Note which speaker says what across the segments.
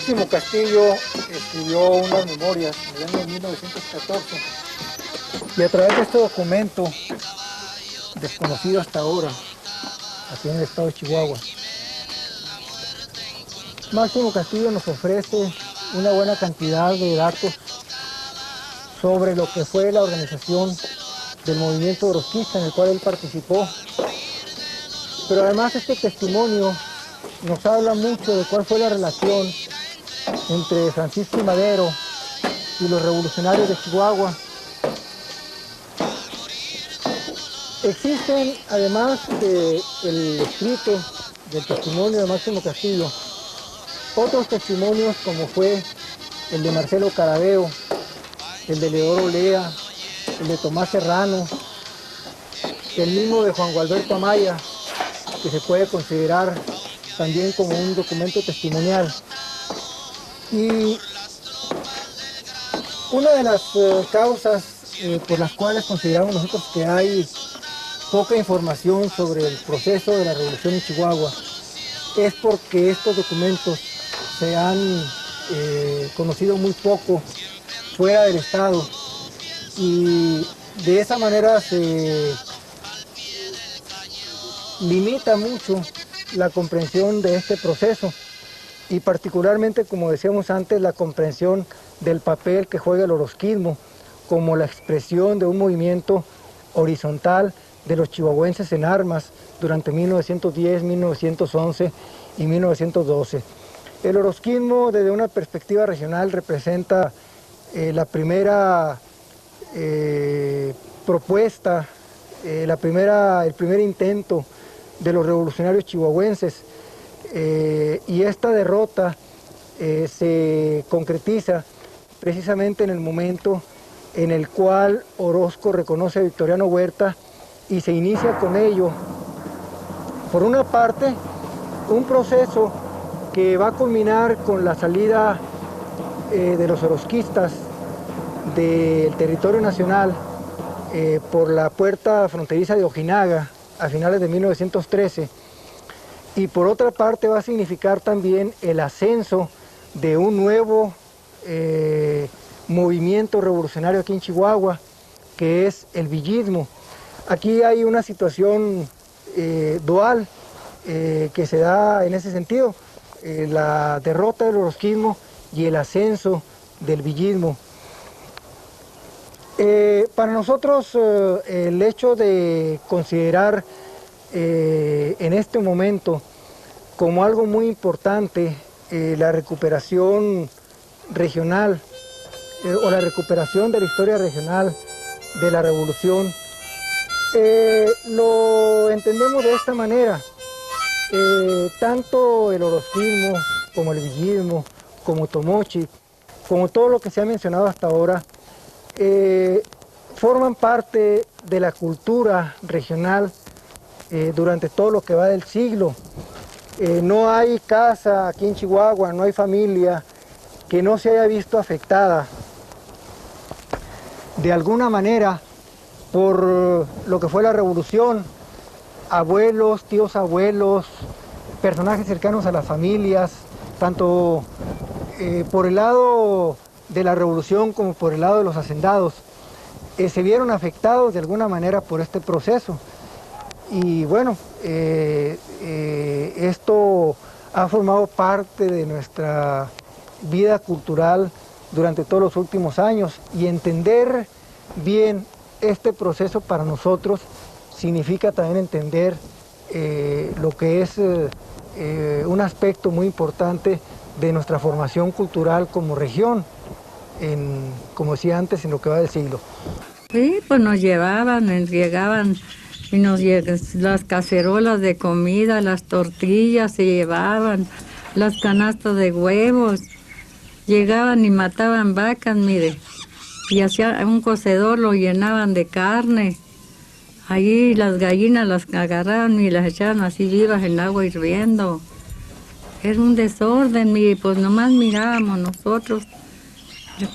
Speaker 1: Máximo Castillo escribió unas memorias en el año 1914 y a través de este documento, desconocido hasta ahora, aquí en el estado de Chihuahua, Máximo Castillo nos ofrece una buena cantidad de datos sobre lo que fue la organización del movimiento orozquista en el cual él participó. Pero además este testimonio nos habla mucho de cuál fue la relación entre Francisco I. Madero y los revolucionarios de Chihuahua. Existen, además del escrito del testimonio de Máximo Castillo, otros testimonios como fue el de Marcelo Caraveo, el de Leodoro Lea, el de Tomás Serrano, el mismo de Juan Gualberto Amaya, que se puede considerar también como un documento testimonial. Y una de las causas por las cuales consideramos nosotros que hay poca información sobre el proceso de la revolución en Chihuahua es porque estos documentos se han conocido muy poco fuera del estado y de esa manera se limita mucho la comprensión de este proceso y particularmente, como decíamos antes, la comprensión del papel que juega el orozquismo como la expresión de un movimiento horizontal de los chihuahuenses en armas durante 1910, 1911 y 1912. El orozquismo desde una perspectiva regional representa la primera propuesta, el primer intento de los revolucionarios chihuahuenses y esta derrota se concretiza precisamente en el momento en el cual Orozco reconoce a Victoriano Huerta y se inicia con ello, por una parte, un proceso que va a culminar con la salida de los orozquistas del territorio nacional por la puerta fronteriza de Ojinaga a finales de 1913 y por otra parte va a significar también el ascenso de un nuevo movimiento revolucionario aquí en Chihuahua, que es el villismo. Aquí hay una situación dual que se da en ese sentido, la derrota del orozquismo y el ascenso del villismo. Para nosotros el hecho de considerar en este momento como algo muy importante la recuperación regional o la recuperación de la historia regional de la revolución, lo entendemos de esta manera. Tanto el orozquismo como el villismo, como Tomochic, como todo lo que se ha mencionado hasta ahora, forman parte de la cultura regional durante todo lo que va del siglo. No hay casa aquí en Chihuahua, no hay familia que no se haya visto afectada de alguna manera por lo que fue la revolución. Abuelos, tíos abuelos, personajes cercanos a las familias, tanto por el lado de la revolución como por el lado de los hacendados, se vieron afectados de alguna manera por este proceso. Y bueno, esto ha formado parte de nuestra vida cultural durante todos los últimos años y entender bien este proceso para nosotros significa también entender lo que es un aspecto muy importante de nuestra formación cultural como región, como decía antes, en lo que va del siglo.
Speaker 2: Sí, pues nos llegaban y las cacerolas de comida, las tortillas se llevaban, las canastas de huevos, llegaban y mataban vacas, mire, y hacían un cocedor, lo llenaban de carne. Allí las gallinas las agarraban y las echaban así vivas en agua hirviendo. Era un desorden, mire, pues nomás mirábamos nosotros,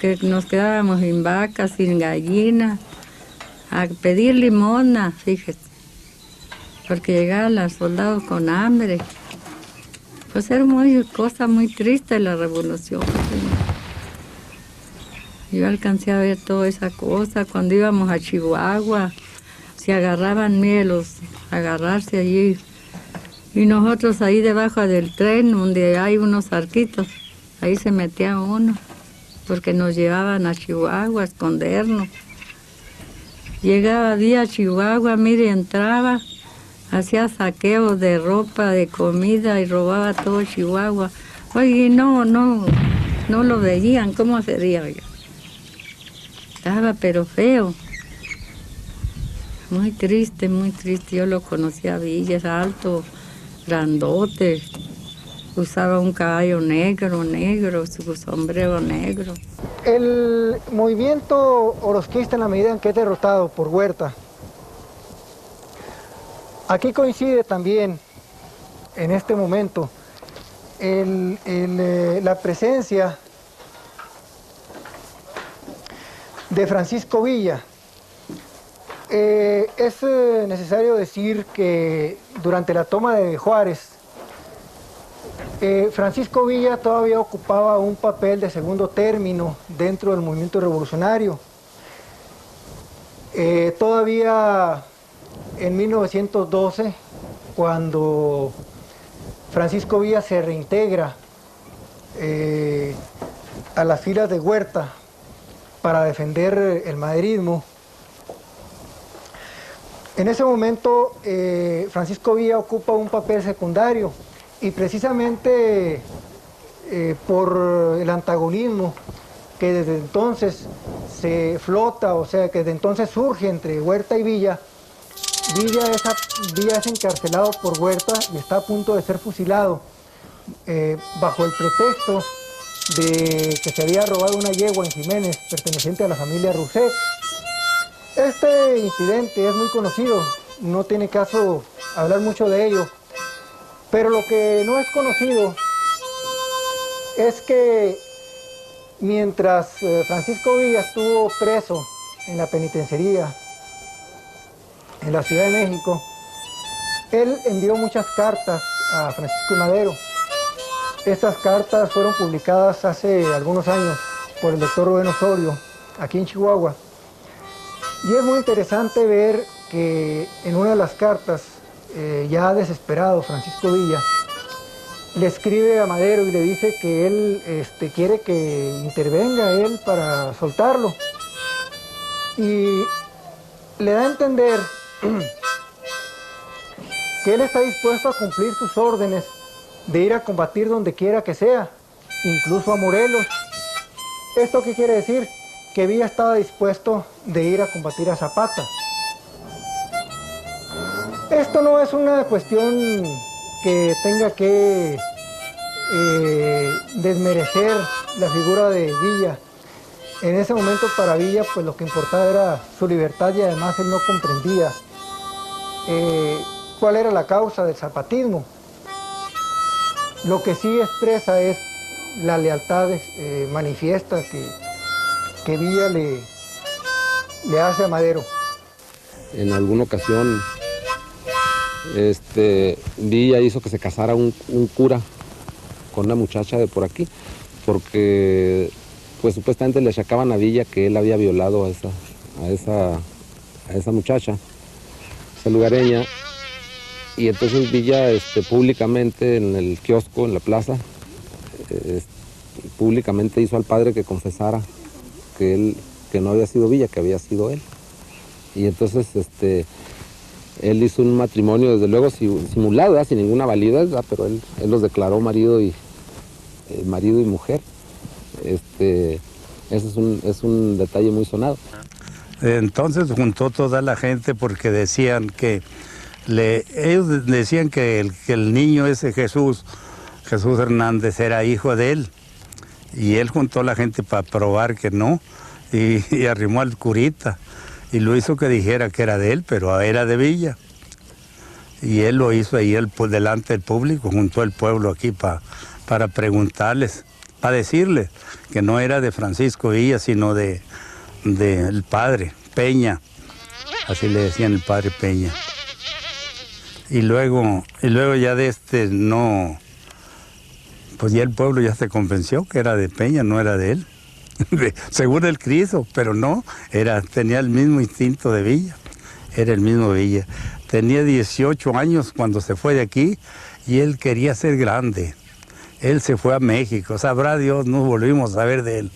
Speaker 2: que nos quedábamos sin vacas, sin gallinas, a pedir limosna, fíjese, porque llegaban los soldados con hambre. Pues era cosa muy triste la revolución. Yo alcancé a ver toda esa cosa cuando íbamos a Chihuahua. Se agarraban mielos, agarrarse allí. Y nosotros ahí debajo del tren, donde hay unos arquitos, ahí se metía uno, porque nos llevaban a Chihuahua a escondernos. Llegaba día a Chihuahua, mire, entraba, hacía saqueos de ropa, de comida y robaba todo Chihuahua. Oye, no lo veían, ¿cómo sería? Estaba pero feo. Muy triste, muy triste. Yo lo conocía a Villas, alto, grandote. Usaba un caballo negro, su sombrero negro.
Speaker 1: El movimiento orozquista, en la medida en que es derrotado por Huerta, aquí coincide también, en este momento, la presencia de Francisco Villa. Es necesario decir que durante la toma de Juárez, Francisco Villa todavía ocupaba un papel de segundo término dentro del movimiento revolucionario. Todavía en 1912, cuando Francisco Villa se reintegra a las filas de Huerta para defender el maderismo, en ese momento Francisco Villa ocupa un papel secundario y precisamente por el antagonismo que desde entonces se flota, o sea que desde entonces surge entre Huerta y Villa, Villa es encarcelado por Huerta y está a punto de ser fusilado bajo el pretexto de que se había robado una yegua en Jiménez perteneciente a la familia Rousset. Este incidente es muy conocido, no tiene caso hablar mucho de ello, pero lo que no es conocido es que mientras Francisco Villa estuvo preso en la penitenciaría en la Ciudad de México, él envió muchas cartas a Francisco I. Madero. Estas cartas fueron publicadas hace algunos años por el doctor Rubén Osorio, aquí en Chihuahua. Y es muy interesante ver que en una de las cartas, ya desesperado, Francisco Villa le escribe a Madero y le dice que él quiere que intervenga él para soltarlo. Y le da a entender que él está dispuesto a cumplir sus órdenes de ir a combatir donde quiera que sea, incluso a Morelos. ¿Esto qué quiere decir? Que Villa estaba dispuesto de ir a combatir a Zapata. Esto no es una cuestión que tenga que desmerecer la figura de Villa. En ese momento para Villa pues lo que importaba era su libertad y además él no comprendía cuál era la causa del zapatismo. Lo que sí expresa es la lealtad manifiesta que Villa le hace a Madero.
Speaker 3: En alguna ocasión Villa hizo que se casara un cura con una muchacha de por aquí, porque pues supuestamente le achacaban a Villa que él había violado a esa muchacha, esa lugareña, y entonces Villa públicamente en el kiosco, en la plaza, públicamente hizo al padre que confesara que no había sido Villa, que había sido él. Y entonces él hizo un matrimonio, desde luego simulado, sin ninguna validez, pero él los declaró marido y mujer. Ese es un detalle muy sonado.
Speaker 4: Entonces juntó toda la gente porque decían que ellos decían que el niño ese Jesús Hernández era hijo de él, y él juntó a la gente para probar que no, y arrimó al curita y lo hizo que dijera que era de él, pero era de Villa. Y él lo hizo ahí delante del público, juntó al pueblo aquí para preguntarles, para decirles que no era de Francisco Villa, sino del padre Peña, así le decían, el padre Peña. Y luego ya de no pues ya el pueblo ya se convenció que era de Peña, no era de él. Según él quiso, pero no, tenía el mismo instinto de Villa, era el mismo Villa. Tenía 18 años cuando se fue de aquí y él quería ser grande. Él se fue a México, sabrá Dios, no volvimos a ver de él.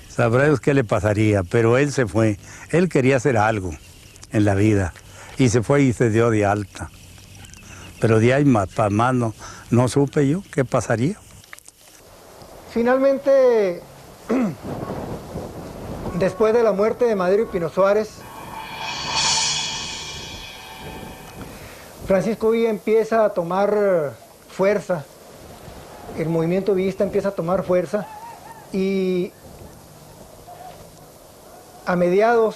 Speaker 4: Sabrá Dios qué le pasaría, pero él se fue. Él quería hacer algo en la vida y se fue y se dio de alta. Pero de ahí para más no supe yo qué pasaría.
Speaker 1: Finalmente, después de la muerte de Madero y Pino Suárez, Francisco Villa empieza a tomar fuerza, el movimiento villista empieza a tomar fuerza y a mediados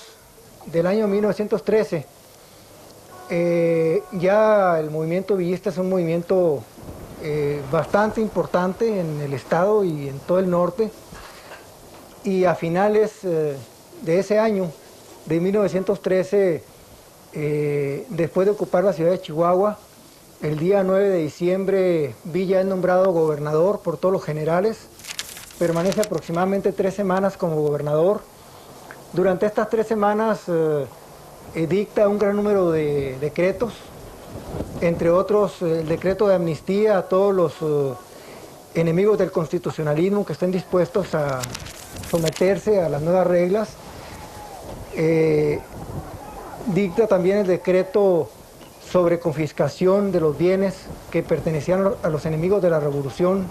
Speaker 1: del año 1913 ya el movimiento villista es un movimiento bastante importante en el estado y en todo el norte, y a finales de ese año, de 1913, después de ocupar la ciudad de Chihuahua, el día 9 de diciembre Villa es nombrado gobernador por todos los generales, permanece aproximadamente 3 semanas como gobernador. Durante estas 3 semanas dicta un gran número de decretos, entre otros el decreto de amnistía a todos los enemigos del constitucionalismo que estén dispuestos a someterse a las nuevas reglas. Dicta también el decreto sobre confiscación de los bienes que pertenecían a los enemigos de la revolución.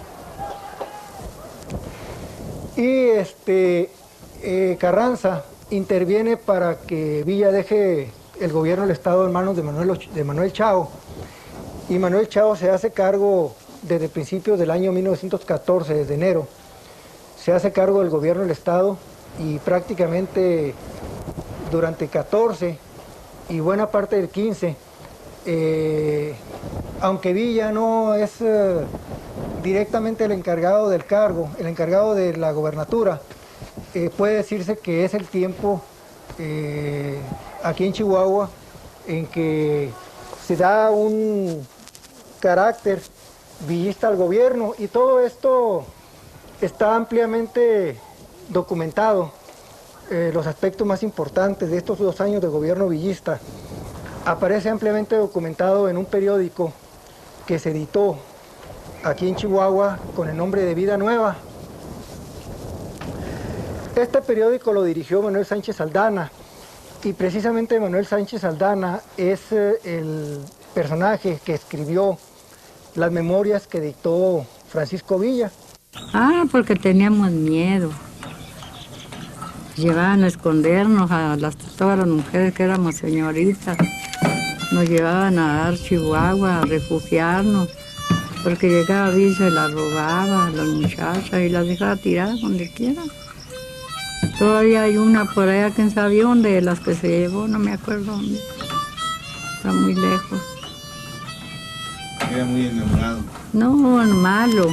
Speaker 1: Y Carranza interviene para que Villa deje el gobierno del Estado en manos de Manuel Chao, y Manuel Chao se hace cargo desde principios del año 1914, desde enero, se hace cargo del gobierno del Estado, y prácticamente durante 14 y buena parte del 15, aunque Villa no es directamente el encargado del cargo, el encargado de la gobernatura, puede decirse que es el tiempo aquí en Chihuahua en que se da un carácter villista al gobierno, y todo esto está ampliamente documentado. Los aspectos más importantes de estos 2 años de gobierno villista aparece ampliamente documentado en un periódico que se editó aquí en Chihuahua con el nombre de Vida Nueva. Este periódico lo dirigió Manuel Sánchez Aldana, y precisamente Manuel Sánchez Aldana es el personaje que escribió las memorias que dictó Francisco Villa.
Speaker 2: Porque teníamos miedo. Llevaban a escondernos todas las mujeres que éramos señoritas. Nos llevaban a dar Chihuahua, a refugiarnos, porque llegaba Villa y las robaba a las muchachas y las dejaba tiradas donde quiera. Todavía hay una por allá, quién sabe dónde, de las que se llevó, no me acuerdo dónde. Está muy lejos.
Speaker 5: Era muy enamorado.
Speaker 2: No, malo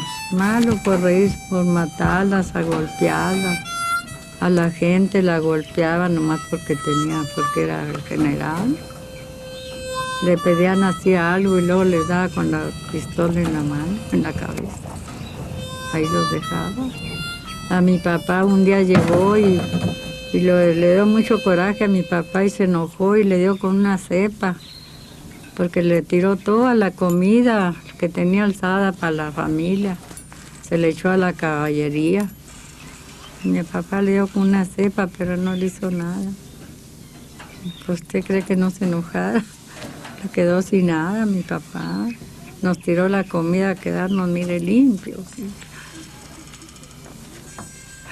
Speaker 2: por reír, por matarlas, a golpearlas. A la gente la golpeaba nomás porque era el general. Le pedían así algo y luego les daba con la pistola en la mano, en la cabeza. Ahí los dejaba. A mi papá un día llegó y le dio mucho coraje a mi papá y se enojó y le dio con una cepa, porque le tiró toda la comida que tenía alzada para la familia. Se le echó a la caballería. Mi papá le dio con una cepa, pero no le hizo nada. ¿Usted cree que no se enojara? Se quedó sin nada mi papá. Nos tiró la comida a quedarnos, mire, limpios.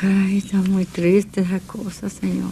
Speaker 2: Ay, está muy triste esa cosa, señor.